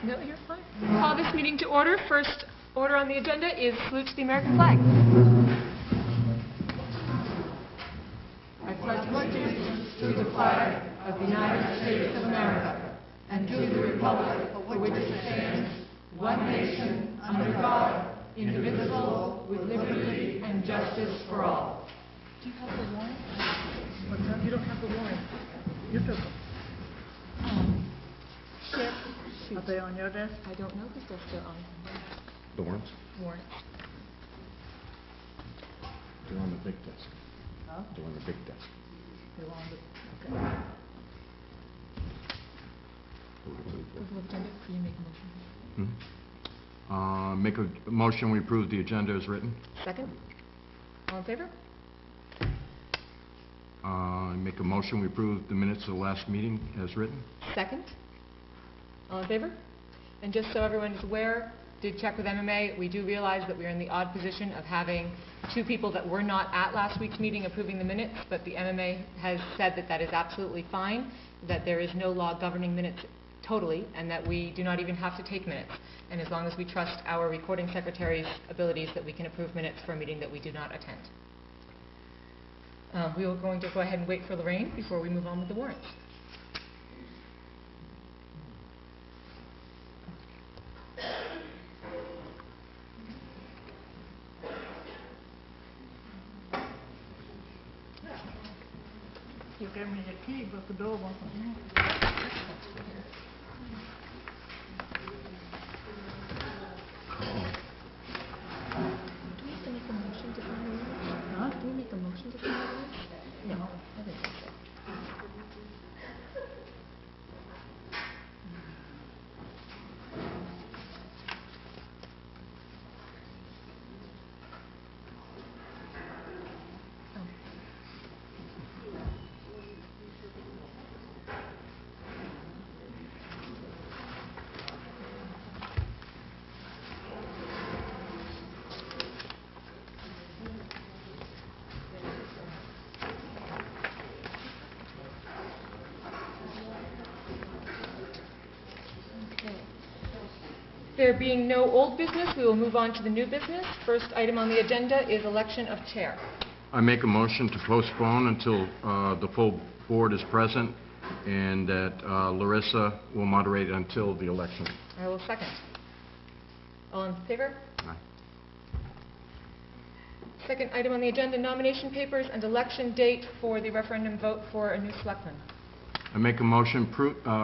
No, you're fine. Call this meeting to order. First order on the agenda is salute to the American flag. I pledge allegiance to the flag of the United States of America and to the republic for which it stands, one nation, under God, indivisible, with liberty and justice for all. Do you have the warrant? What's that? You don't have the warrant. You took them. Are they on your desk? I don't know because they're still on. The warrants? Warrants. They're on the big desk. Huh? They're on the big desk. They're on the, okay. Approval of agenda, can you make a motion? Make a motion, we approve the agenda as written. Second? All in favor? Make a motion, we approve the minutes of the last meeting as written. Second? All in favor? And just so everyone is aware, did check with MMA, we do realize that we're in the odd position of having two people that were not at last week's meeting approving the minutes, but the MMA has said that that is absolutely fine, that there is no law governing minutes totally, and that we do not even have to take minutes. And as long as we trust our recording secretary's abilities, that we can approve minutes for a meeting that we do not attend. We are going to go ahead and wait for Lorraine before we move on with the warrants. You gave me the key, but the door wasn't there. Do we have to make a motion to sign the warrants? Huh? Do we make a motion to sign the warrants? No, I didn't think so. There being no old business, we will move on to the new business. First item on the agenda is election of chair. I make a motion to postpone until the full board is present, and that Larissa will moderate until the election. I will second. All in favor? Aye. Second item on the agenda, nomination papers and election date for the referendum vote for a new selectman. I make a motion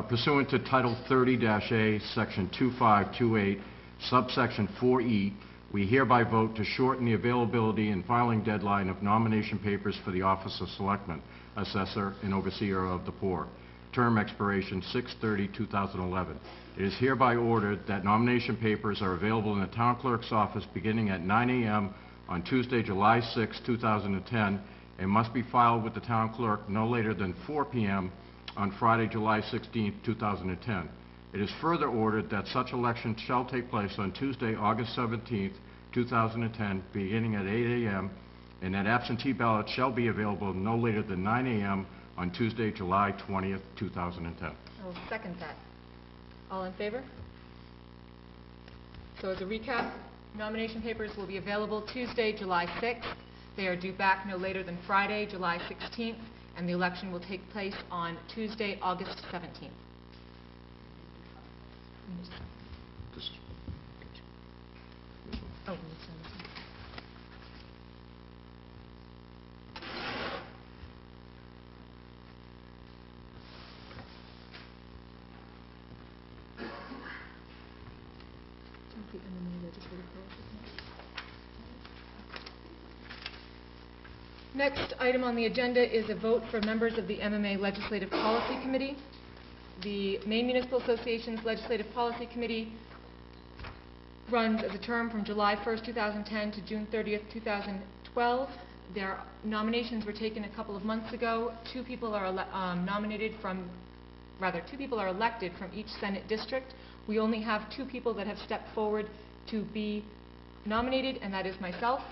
pursuant to Title 30-A, Section 2528, subsection 4E, we hereby vote to shorten the availability and filing deadline of nomination papers for the office of Selectman, Assessor, and Overseer of the Poor. Term expiration 6/30/2011. It is hereby ordered that nomination papers are available in the Town Clerk's office beginning at 9 a.m. on Tuesday, July 6, 2010, and must be filed with the Town Clerk no later than 4 p.m. on Friday, July 16, 2010. It is further ordered that such election shall take place on Tuesday, August 17, 2010, beginning at 8 a.m., and that absentee ballots shall be available no later than 9 a.m. on Tuesday, July 20, 2010. I will second that. All in favor? So as a recap, nomination papers will be available Tuesday, July 6th. They are due back no later than Friday, July 16th. And the election will take place on Tuesday, August 17th. Oh, next item on the agenda is a vote for members of the MMA Legislative Policy Committee. The Maine Municipal Association's Legislative Policy Committee runs as a term from July 1st, 2010 to June 30th, 2012. Their nominations were taken a couple of months ago. Two people are elected from each Senate district. We only have two people that have stepped forward to be nominated, and that is myself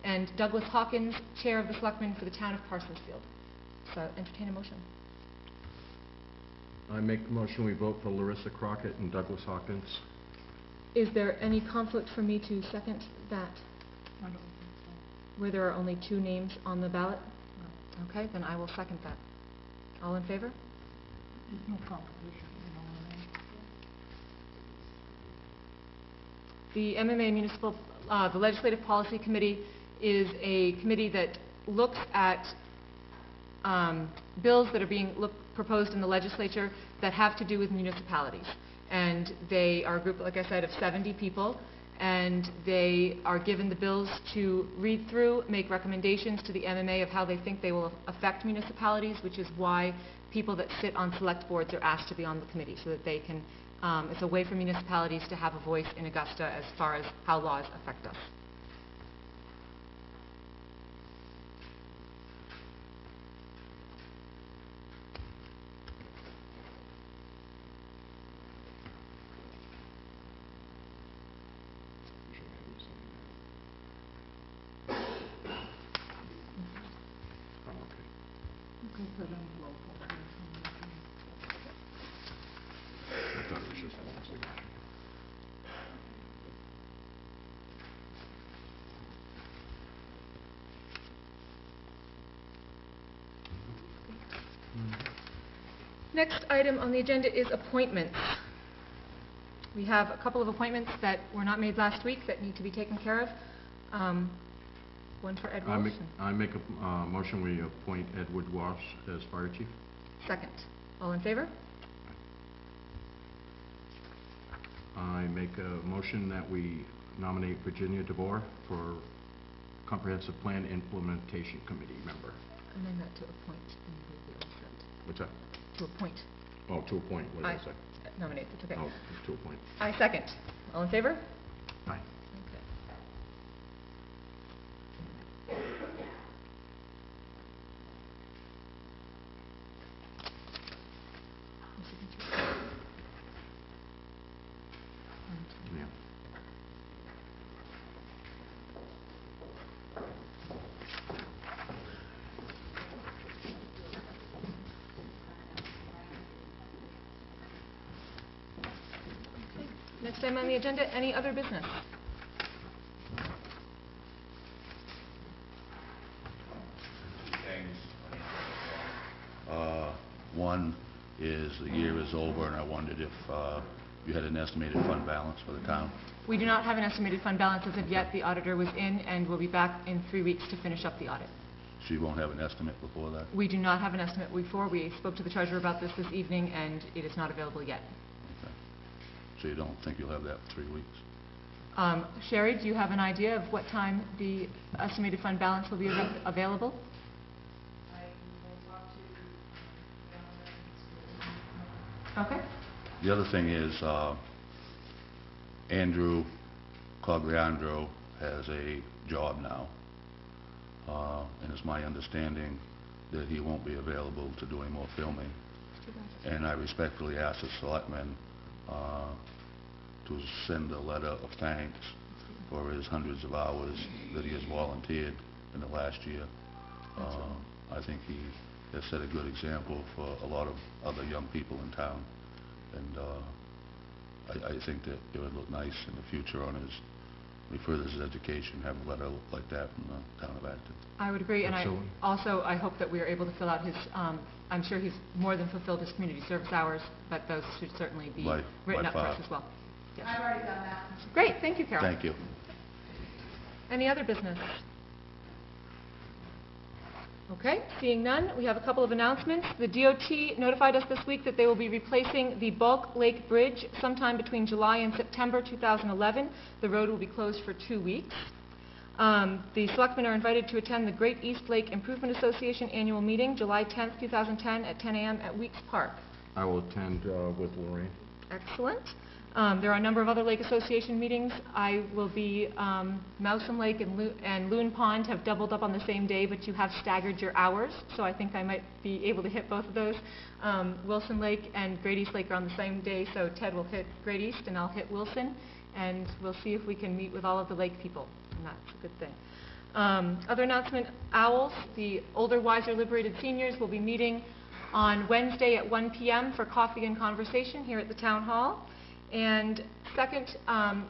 and Douglas Hawkins, Chair of the Selectmen for the Town of Parsonsfield. So, entertain a motion. I make the motion we vote for Larissa Crockett and Douglas Hawkins. Is there any conflict for me to second that, I don't think so. where there are only 2 names on the ballot? No. Okay, then I will second that. All in favor? There's no competition, you know what I mean? The MMA Municipal, the Legislative Policy Committee is a committee that looks at bills that are being proposed in the legislature that have to do with municipalities. And they are a group, like I said, of 70 people, and they are given the bills to read through, make recommendations to the MMA of how they think they will affect municipalities, which is why people that sit on select boards are asked to be on the committee, so that they can, it's a way for municipalities to have a voice in Augusta as far as how laws affect us. Okay, so then roll call. I thought it was just one signature. Next item on the agenda is appointments. We have a couple of appointments that were not made last week that need to be taken care of. One for Ed Walsh. I make a motion we appoint Edward Walsh as fire chief. Second. All in favor? I make a motion that we nominate Virginia DeVore for Comprehensive Plan Implementation Committee member. Amend that to appoint. And we'll be all set. What's that? To appoint. Oh, to appoint, what did I say? Nominate, it's okay. Oh, to appoint. I second. All in favor? Aye. Okay. Yeah. Next item on the agenda, any other business? One is the year is over, and I wondered if you had an estimated fund balance for the town. We do not have an estimated fund balance as of yet. The auditor was in and will be back in 3 weeks to finish up the audit. So you won't have an estimate before that? We do not have an estimate before. We spoke to the treasurer about this evening, and it is not available yet. Okay. So you don't think you'll have that for 3 weeks? Sherry, do you have an idea of what time the estimated fund balance will be available? I will talk to Okay. The other thing is, Andrew Cogliandro has a job now, and it's my understanding that he won't be available to do any more filming. And I respectfully ask the selectmen to send a letter of thanks for his hundreds of hours that he has volunteered in the last year. I think he has set a good example for a lot of other young people in town, and I think that it would look nice in the future on his, when he furthers his education, have a letter like that from the town of Acton. I would agree, and Absolutely. I hope that we are able to fill out his, I'm sure he's more than fulfilled his community service hours, but those should certainly be By written up for far. us as well. Yes. I've already done that. Great, thank you, Carol. Thank you. Any other business? Okay, seeing none, we have a couple of announcements. The DOT notified us this week that they will be replacing the Bulk Lake Bridge sometime between July and September 2011. The road will be closed for 2 weeks. The selectmen are invited to attend the Great East Lake Improvement Association annual meeting, July 10th, 2010 at 10 a.m. at Weeks Park. I will attend with Lorraine. Excellent. There are a number of other Lake Association meetings. I will be, Mowsome Lake and Loon Pond have doubled up on the same day, but you have staggered your hours, so I think I might be able to hit both of those. Wilson Lake and Great East Lake are on the same day, so Ted will hit Great East and I'll hit Wilson, and we'll see if we can meet with all of the lake people, and that's a good thing. Other announcement, OWLS, the Older, Wiser, Liberated Seniors, will be meeting on Wednesday at 1 p.m. for coffee and conversation here at the Town Hall. And second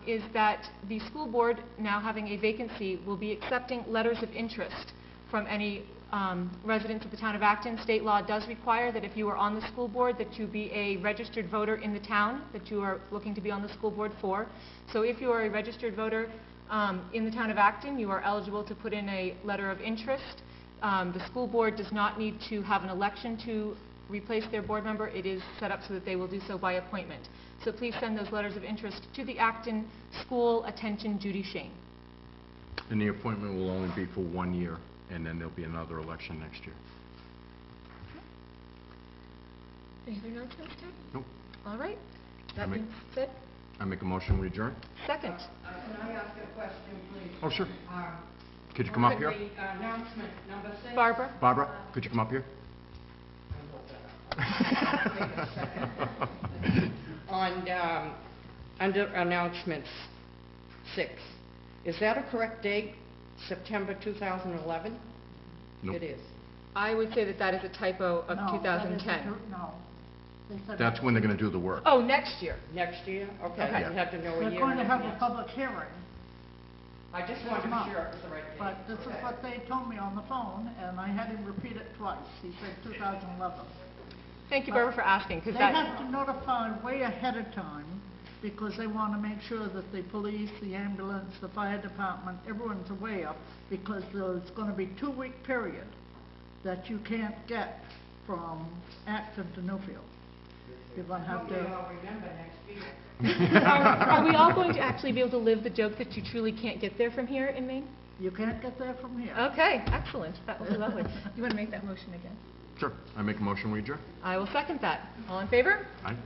is that the school board, now having a vacancy, will be accepting letters of interest from any residents of the town of Acton. State law does require that if you are on the school board, that you be a registered voter in the town that you are looking to be on the school board for. So if you are a registered voter in the town of Acton, you are eligible to put in a letter of interest. The school board does not need to have an election to replace their board member. It is set up so that they will do so by appointment. So please send those letters of interest to the Acton School Attention Judy Shane. And the appointment will only be for 1 year, and then there'll be another election next year. Any other announcements, Ted? Nope. All right. That I make- being said, I make a motion, we adjourn? second. Can I ask a question, please? Oh, sure. Could you come up here? The announcement number 6. Barbara? Barbara, could you come up here? On, under announcements 6, is that a correct date, September 2011? Nope. It is. I would say that that is a typo of 2010. No. They said That's when they're going to do the work. Oh, next year. Next year? Okay, Okay. you have to know a they're year. going to in have a advance. public hearing, I just wanted to be sure it was the right date. but this is Okay. what they told me on the phone, and I had him repeat it twice. He said 2011. Thank you, Barbara, for asking, because They that... have to notify way ahead of time because they want to make sure that the police, the ambulance, the fire department, everyone's aware, because there's going to be 2-week period that you can't get from Acton to Newfield. You're going to have to... I'll remember next year. Are we all going to actually be able to live the joke that you truly can't get there from here in Maine? You can't get there from here. Okay, excellent. That will be lovely. You want to make that motion again? Sure. I make a motion, we adjourn? I will second that. All in favor? Aye.